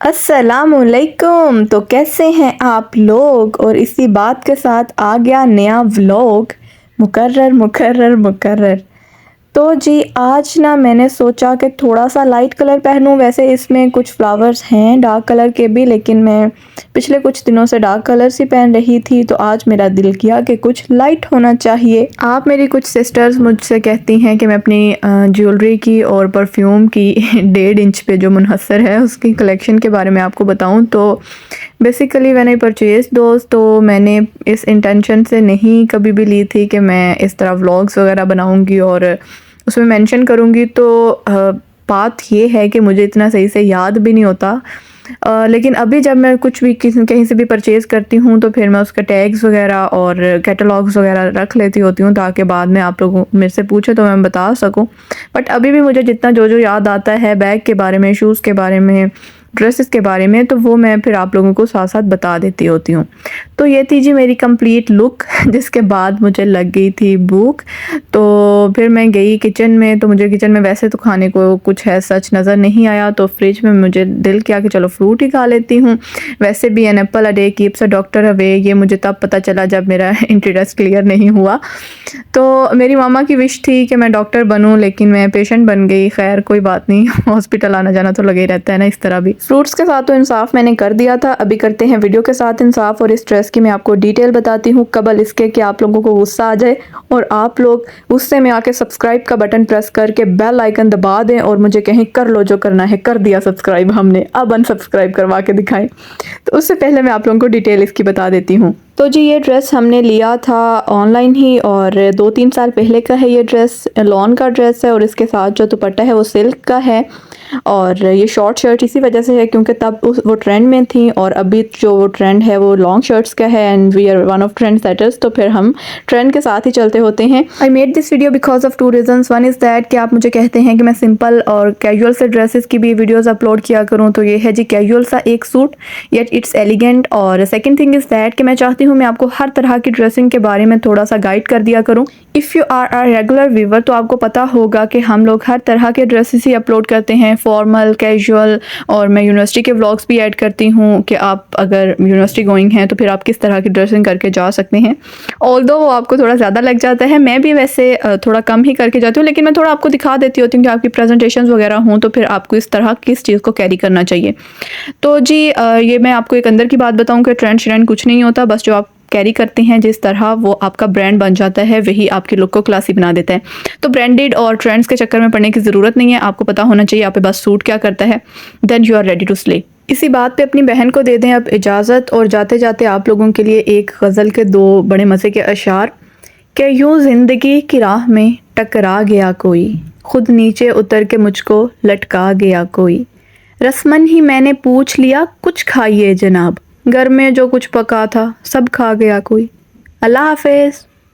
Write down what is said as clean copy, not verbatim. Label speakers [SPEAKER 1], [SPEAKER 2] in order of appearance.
[SPEAKER 1] अस्सलामुअलैकुम। तो कैसे हैं आप लोग। और इसी बात के साथ आ गया नया व्लॉग। मुकर्रर मुकर्रर मुकर्रर। तो जी आज ना मैंने सोचा कि थोड़ा सा लाइट कलर पहनूं। वैसे इसमें कुछ फ्लावर्स हैं डार्क कलर के भी, लेकिन मैं पिछले कुछ दिनों से डार्क कलर्स ही पहन रही थी, तो आज मेरा दिल किया कि कुछ लाइट होना चाहिए। आप मेरी कुछ सिस्टर्स मुझसे कहती हैं कि मैं अपनी ज्वेलरी की और परफ्यूम की 1.5 इंच पे जो मुनहसर है उसकी कलेक्शन के बारे में आपको बताऊं। तो बेसिकली व्हेन आई परचेज दोस्त, तो मैंने इस इंटेंशन से नहीं कभी भी ली थी कि मैं इस तरह व्लॉग्स वगैरह बनाऊंगी और उसमें मेंशन करूँगी। तो बात ये है कि मुझे इतना सही से याद भी नहीं होता। लेकिन अभी जब मैं कुछ भी कहीं से भी परचेज़ करती हूँ तो फिर मैं उसका टैग्स वगैरह और कैटलॉग्स वगैरह रख लेती होती हूँ, ताकि बाद में आप लोग मेरे से पूछे तो मैं बता सकूँ। बट अभी भी मुझे जितना जो जो याद आता है बैग के बारे में, शूज़ के बारे में, ड्रेसेस के बारे में, तो वो मैं फिर आप लोगों को साथ साथ बता देती होती हूँ। तो ये थी जी मेरी कंप्लीट लुक। जिसके बाद मुझे लग गई थी भूख, तो फिर मैं गई किचन में। तो मुझे किचन में वैसे तो खाने को कुछ है सच नज़र नहीं आया, तो फ्रिज में मुझे दिल किया कि चलो फ्रूट ही खा लेती हूँ। वैसे भी an apple a day keeps a doctor away, ये मुझे तब पता चला जब मेरा इंटरेस्ट क्लियर नहीं हुआ। तो मेरी मामा की विश थी कि मैं डॉक्टर बनूं, लेकिन मैं पेशेंट बन गई। खैर कोई बात नहीं, हॉस्पिटल आना जाना तो लगे ही रहता है ना। इस तरह भी फ्रूट्स के साथ तो इंसाफ मैंने कर दिया था, अभी करते हैं वीडियो के साथ इंसाफ। और इस ड्रेस की मैं आपको डिटेल बताती हूँ कबल इसके कि आप लोगों को गुस्सा आ जाए और आप लोग गुस्से में आके सब्सक्राइब का बटन प्रेस करके बेल आइकन दबा दें और मुझे कहीं कर लो जो करना है। कर दिया सब्सक्राइब हमने, अब अनसब्सक्राइब करवा के दिखाएं। तो उससे पहले मैं आप लोगों को डिटेल इसकी बता देती हूँ। तो जी ये ड्रेस हमने लिया था ऑनलाइन ही, और 2-3 साल पहले का है ये ड्रेस। लॉन का ड्रेस है और इसके साथ जो दुपट्टा है वो सिल्क का है। और ये शॉर्ट शर्ट इसी वजह से है क्योंकि तब वो ट्रेंड में थी, और अभी जो वो ट्रेंड है वो लॉन्ग शर्ट्स का है, and we are one of trend setters, तो फिर हम ट्रेंड के साथ ही चलते होते हैं। I made this video because of 2 reasons. One is that कि आप मुझे कहते हैं कि मैं सिंपल और कैजुअल से ड्रेसेस की भी वीडियोज़ अपलोड किया करूँ, तो ये है जी कैजुअल सा एक सूट येट इट्स एलिगेंट। और सेकेंड थिंग इज़ दैट कि मैं चाहती हूँ मैं आपको हर तरह की ड्रेसिंग के बारे में थोड़ा सा गाइड कर दिया करूँ। If you are a regular viewer तो आपको पता होगा कि हम लोग हर तरह के ड्रेसेस ही अपलोड करते हैं, फॉर्मल, कैजुअल, और मैं यूनिवर्सिटी के व्लॉग्स भी ऐड करती हूँ कि आप अगर यूनिवर्सिटी गोइंग हैं तो फिर आप किस तरह की ड्रेसिंग करके जा सकते हैं। ऑल्दो वो आपको थोड़ा ज़्यादा लग जाता है, मैं भी वैसे थोड़ा कम ही करके जाती हूँ, लेकिन मैं थोड़ा आपको दिखा देती होती हूँ कि आपकी प्रेजेंटेशन वगैरह हों तो फिर आपको इस तरह किस चीज़ को कैरी करना चाहिए। तो जी ये मैं आपको एक अंदर की बात बताऊँ कि ट्रेंड श्रेंड कुछ नहीं होता, बस जो आप कैरी करते हैं जिस तरह वो आपका ब्रांड बन जाता है, वही आपकी लुक को क्लासी बना देता है। तो ब्रांडेड और ट्रेंड्स के चक्कर में पड़ने की ज़रूरत नहीं है, आपको पता होना चाहिए आपके पास सूट क्या करता है, then you are ready to slay. इसी बात पे अपनी बहन को दे दें अब इजाज़त, और जाते जाते आप लोगों के लिए एक गज़ल के 2 बड़े मज़े के अशार कि यूँ ज़िंदगी की राह में टकरा गया कोई, खुद नीचे उतर के मुझको लटका गया कोई, रस्मन ही मैंने पूछ लिया कुछ खाइए जनाब, घर में जो कुछ पका था सब खा गया कोई। अल्लाह हाफिज़।